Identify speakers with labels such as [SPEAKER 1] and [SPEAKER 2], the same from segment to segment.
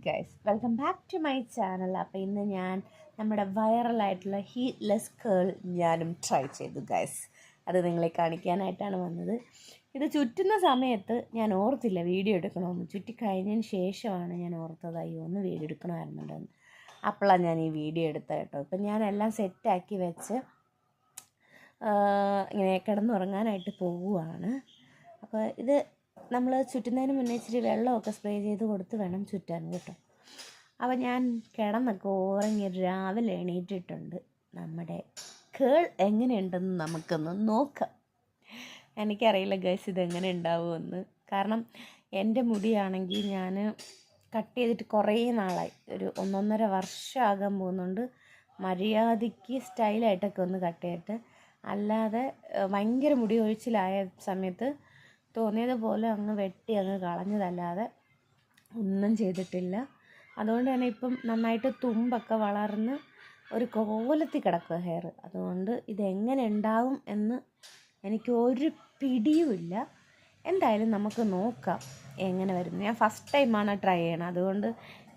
[SPEAKER 1] Guys, welcome back to my channel. അപ്പോൾ ഇന്ന് ഞാൻ നമ്മുടെ വൈറലായിട്ടുള്ള ഹീറ്റ്ലെസ് കേൾ ഞാനും ട്രൈ ചെയ്തു ഗൈസ്. അത് നിങ്ങളെ കാണിക്കാനായിട്ടാണ് വന്നത്. ഇത് ചുറ്റുന്ന സമയത്ത് ഞാൻ ഓർത്തില്ല വീഡിയോ എടുക്കണമെന്ന്. ചുറ്റി കഴിഞ്ഞതിന് ശേഷമാണ് ഞാൻ ഓർത്തത്, അയ്യോ ഒന്ന് വീഡിയോ എടുക്കണമായിരുന്നുണ്ടെന്ന്. അപ്പോഴാണ് ഞാൻ ഈ വീഡിയോ എടുത്തത് കേട്ടോ. ഇപ്പം ഞാനെല്ലാം സെറ്റാക്കി വെച്ച് ഇങ്ങനെ കിടന്നുറങ്ങാനായിട്ട് പോവുകയാണ്. അപ്പോൾ ഇത് നമ്മൾ ചുറ്റുന്നതിന് മുന്നേ ഇച്ചിരി വെള്ളമൊക്കെ സ്പ്രേ ചെയ്ത് കൊടുത്ത് വേണം ചുറ്റാൻ കേട്ടോ. അപ്പോൾ ഞാൻ കിടന്നൊക്കെ ഉറങ്ങി രാവിലെ എണീറ്റിട്ടുണ്ട്. നമ്മുടെ കേൾ എങ്ങനെയുണ്ടെന്ന് നമുക്കൊന്ന് നോക്കാം. എനിക്കറിയില്ല ഗൈസ് ഇതെങ്ങനെ ഉണ്ടാവുമെന്ന്. കാരണം എൻ്റെ മുടിയാണെങ്കിൽ ഞാൻ കട്ട് ചെയ്തിട്ട് കുറേ നാളായി, ഒരു 1.5 വർഷമാകാൻ പോകുന്നുണ്ട്. മര്യാദയ്ക്ക് സ്റ്റൈലായിട്ടൊക്കെ ഒന്ന് കട്ട് ചെയ്തിട്ട്, അല്ലാതെ ഭയങ്കര മുടി ഒഴിച്ചിലായ സമയത്ത് തോന്നിയതുപോലെ അങ്ങ് വെട്ടി അങ്ങ് കളഞ്ഞതല്ലാതെ ഒന്നും ചെയ്തിട്ടില്ല. അതുകൊണ്ട് തന്നെ ഇപ്പം നന്നായിട്ട് തുമ്പൊക്കെ വളർന്ന് ഒരു കോലത്തിൽ കിടക്കുക ഹെയർ. അതുകൊണ്ട് ഇതെങ്ങനെ ഉണ്ടാവും എന്ന് എനിക്ക് ഒരു പിടിയുമില്ല. എന്തായാലും നമുക്ക് നോക്കാം എങ്ങനെ വരുന്നു. ഞാൻ ഫസ്റ്റ് ടൈമാണ് ട്രൈ ചെയ്യണം, അതുകൊണ്ട്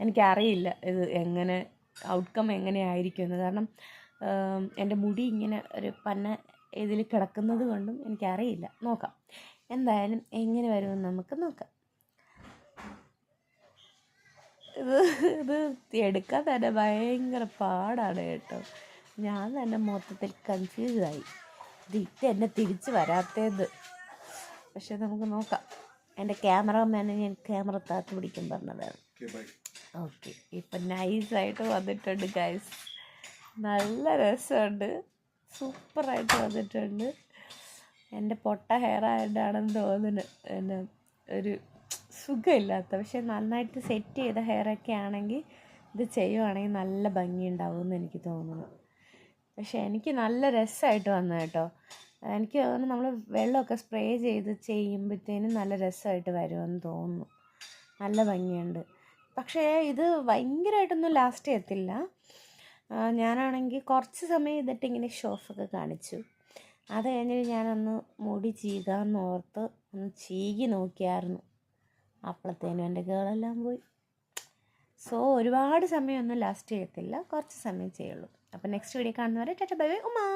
[SPEAKER 1] എനിക്കറിയില്ല ഇത് എങ്ങനെ ഔട്ട്കം എങ്ങനെയായിരിക്കുമെന്ന്. കാരണം എൻ്റെ മുടി ഇങ്ങനെ ഒരു പന്ന ഇതിൽ കിടക്കുന്നത് കൊണ്ടും എനിക്കറിയില്ല. നോക്കാം എന്തായാലും എങ്ങനെ വരുമെന്ന് നമുക്ക് നോക്കാം. ഇത് എടുക്കാൻ തന്നെ ഭയങ്കര പാടാണ് കേട്ടോ. ഞാൻ തന്നെ മൊത്തത്തിൽ കൺഫ്യൂസായി, ഇത് എന്നെ തിരിച്ച് വരാത്തേത്. പക്ഷെ നമുക്ക് നോക്കാം. എൻ്റെ ക്യാമറമാനെ ഞാൻ ക്യാമറ താത്ത് പിടിക്കാൻ പറഞ്ഞതാണ്. ഓക്കെ, ഇപ്പം നൈസായിട്ട് വന്നിട്ടുണ്ട് ഗൈസ്. നല്ല രസമുണ്ട്, സൂപ്പറായിട്ട് വന്നിട്ടുണ്ട്. എൻ്റെ പൊട്ട ഹെയർ ആയതാണെന്ന് തോന്നുന്നു, എന്നെ ഒരു സുഖമില്ലാത്ത. പക്ഷെ നന്നായിട്ട് സെറ്റ് ചെയ്ത ഹെയറൊക്കെ ആണെങ്കിൽ ഇത് ചെയ്യുവാണെങ്കിൽ നല്ല ഭംഗിയുണ്ടാവുമെന്ന് എനിക്ക് തോന്നുന്നു. പക്ഷെ എനിക്ക് നല്ല രസമായിട്ട് വന്നു കേട്ടോ. എനിക്ക് തോന്നുന്നു നമ്മൾ വെള്ളമൊക്കെ സ്പ്രേ ചെയ്ത് ചെയ്യുമ്പോഴത്തേനും നല്ല രസമായിട്ട് വരുമെന്ന് തോന്നുന്നു. നല്ല ഭംഗിയുണ്ട്. പക്ഷേ ഇത് ഭയങ്കരമായിട്ടൊന്നും ലാസ്റ്റ് ചെയ്യത്തില്ല. ഞാനാണെങ്കിൽ കുറച്ച് സമയം ഇതിട്ട് ഇങ്ങനെ ഷോഫൊക്കെ കാണിച്ചു. അത് കഴിഞ്ഞിട്ട് ഞാനൊന്ന് മുടി ചീകാമെന്ന് ഓർത്ത് ഒന്ന് ചീകി നോക്കിയായിരുന്നു. അപ്പോഴത്തേനും എൻ്റെ കേളെല്ലാം പോയി. സോ ഒരുപാട് സമയമൊന്നും ലാസ്റ്റ് ചെയ്യത്തില്ല, കുറച്ച് സമയം ചെയ്യുള്ളൂ. അപ്പോൾ നെക്സ്റ്റ് വീഡിയോ കാണുന്നവരെ ടാറ്റ ബൈ ബൈ ഉമ്മാ.